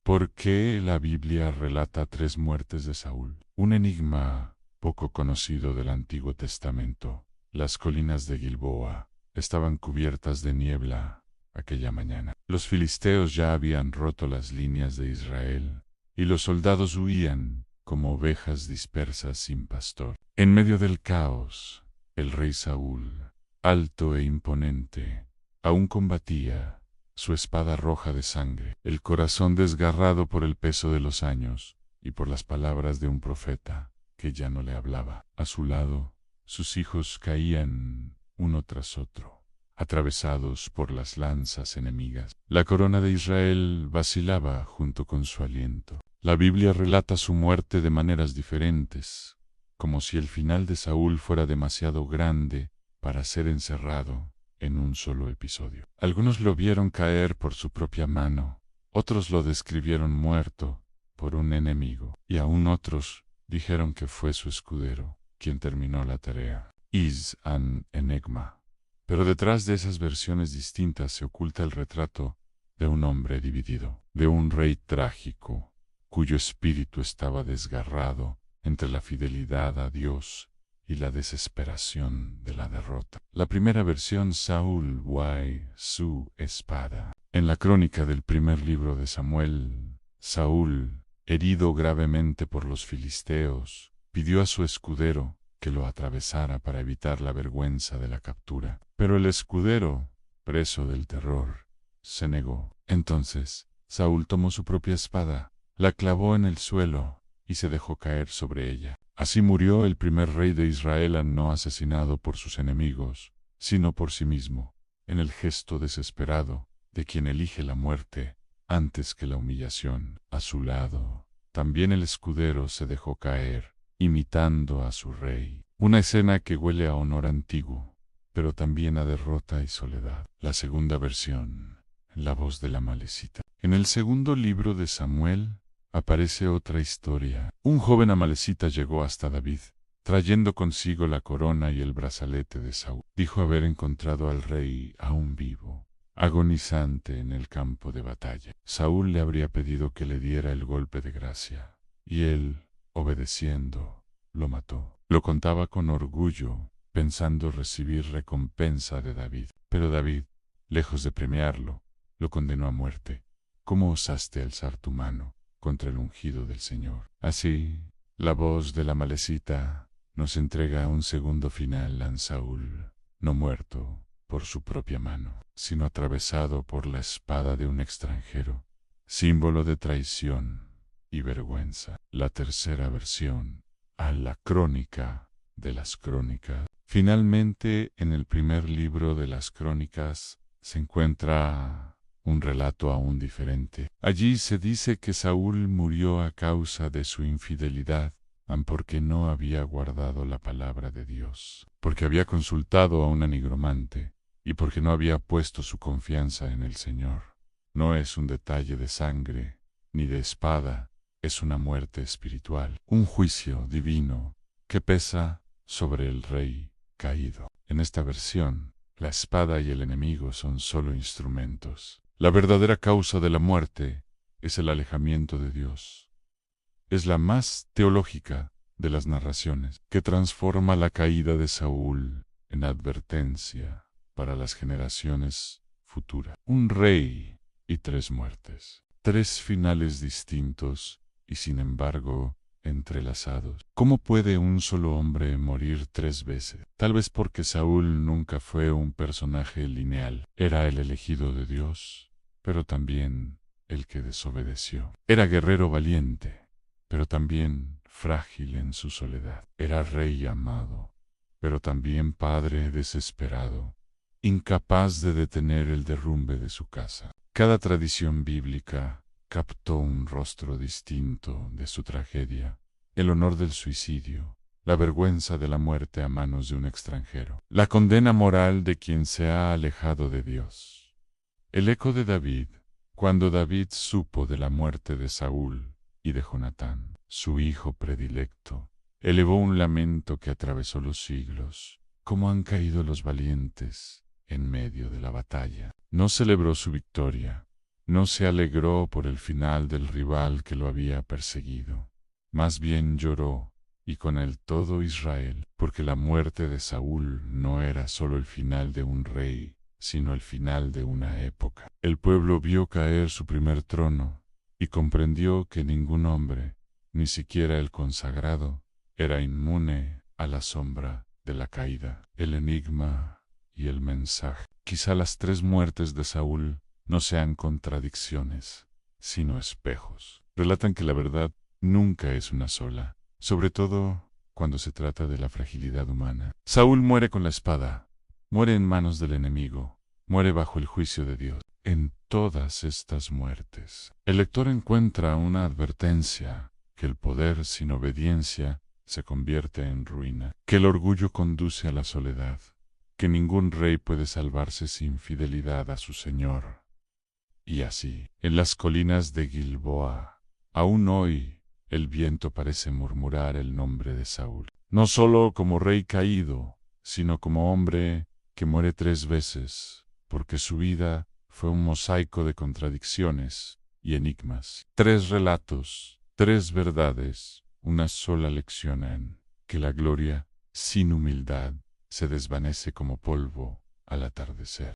¿Por qué la Biblia relata 3 muertes de Saúl? Un enigma poco conocido del Antiguo Testamento. Las colinas de Gilboa estaban cubiertas de niebla aquella mañana. Los filisteos ya habían roto las líneas de Israel, y los soldados huían como ovejas dispersas sin pastor. En medio del caos, el rey Saúl, alto e imponente, aún combatía, su espada roja de sangre, el corazón desgarrado por el peso de los años y por las palabras de un profeta que ya no le hablaba. A su lado, sus hijos caían uno tras otro, atravesados por las lanzas enemigas. La corona de Israel vacilaba junto con su aliento. La Biblia relata su muerte de maneras diferentes, como si el final de Saúl fuera demasiado grande para ser encerrado en un solo episodio. Algunos lo vieron caer por su propia mano, otros lo describieron muerto por un enemigo, y aún otros dijeron que fue su escudero quien terminó la tarea. Is an enigma. Pero detrás de esas versiones distintas se oculta el retrato de un hombre dividido, de un rey trágico, cuyo espíritu estaba desgarrado entre la fidelidad a Dios y la desesperación de la derrota. La primera versión, Saúl guay su espada. En la crónica del primer libro de Samuel, Saúl, herido gravemente por los filisteos, pidió a su escudero que lo atravesara para evitar la vergüenza de la captura. Pero el escudero, preso del terror, se negó. Entonces, Saúl tomó su propia espada, la clavó en el suelo y se dejó caer sobre ella. Así murió el primer rey de Israel, no asesinado por sus enemigos, sino por sí mismo, en el gesto desesperado de quien elige la muerte antes que la humillación. A su lado, también el escudero se dejó caer, imitando a su rey. Una escena que huele a honor antiguo, pero también a derrota y soledad. La segunda versión, la voz de la Amalecita. En el segundo libro de Samuel aparece otra historia. Un joven amalecita llegó hasta David, trayendo consigo la corona y el brazalete de Saúl. Dijo haber encontrado al rey aún vivo, agonizante en el campo de batalla. Saúl le habría pedido que le diera el golpe de gracia, y él, obedeciendo, lo mató. Lo contaba con orgullo, pensando recibir recompensa de David. Pero David, lejos de premiarlo, lo condenó a muerte. ¿Cómo osaste alzar tu mano contra el ungido del Señor? Así, la voz de la Amalecita nos entrega un segundo final a Saúl, no muerto por su propia mano, sino atravesado por la espada de un extranjero, símbolo de traición y vergüenza. La tercera versión, a la crónica de las crónicas. Finalmente, en el primer libro de las crónicas se encuentra un relato aún diferente. Allí se dice que Saúl murió a causa de su infidelidad, porque no había guardado la palabra de Dios, porque había consultado a una nigromante, y porque no había puesto su confianza en el Señor. No es un detalle de sangre, ni de espada, es una muerte espiritual, un juicio divino que pesa sobre el rey caído. En esta versión, la espada y el enemigo son solo instrumentos. La verdadera causa de la muerte es el alejamiento de Dios. Es la más teológica de las narraciones, que transforma la caída de Saúl en advertencia para las generaciones futuras. Un rey y 3 muertes, 3 finales distintos y sin embargo entrelazados. ¿Cómo puede un solo hombre morir 3 veces? Tal vez porque Saúl nunca fue un personaje lineal. Era el elegido de Dios, pero también el que desobedeció. Era guerrero valiente, pero también frágil en su soledad. Era rey amado, pero también padre desesperado, incapaz de detener el derrumbe de su casa. Cada tradición bíblica captó un rostro distinto de su tragedia: el honor del suicidio, la vergüenza de la muerte a manos de un extranjero, la condena moral de quien se ha alejado de Dios. El eco de David, cuando David supo de la muerte de Saúl y de Jonatán, su hijo predilecto, elevó un lamento que atravesó los siglos. ¿Cómo han caído los valientes en medio de la batalla? No celebró su victoria, no se alegró por el final del rival que lo había perseguido. Más bien lloró, y con él todo Israel, porque la muerte de Saúl no era solo el final de un rey, sino el final de una época. El pueblo vio caer su primer trono, y comprendió que ningún hombre, ni siquiera el consagrado, era inmune a la sombra de la caída. El enigma y el mensaje. Quizá las 3 muertes de Saúl no sean contradicciones, sino espejos. Relatan que la verdad nunca es una sola, sobre todo cuando se trata de la fragilidad humana. Saúl muere con la espada, muere en manos del enemigo, muere bajo el juicio de Dios. En todas estas muertes, el lector encuentra una advertencia que el poder sin obediencia se convierte en ruina, que el orgullo conduce a la soledad, que ningún rey puede salvarse sin fidelidad a su Señor. Y así, en las colinas de Gilboa, aún hoy, el viento parece murmurar el nombre de Saúl, no solo como rey caído, sino como hombre que muere 3 veces, porque su vida fue un mosaico de contradicciones y enigmas. 3 relatos, 3 verdades, una sola lección en que la gloria, sin humildad, se desvanece como polvo al atardecer.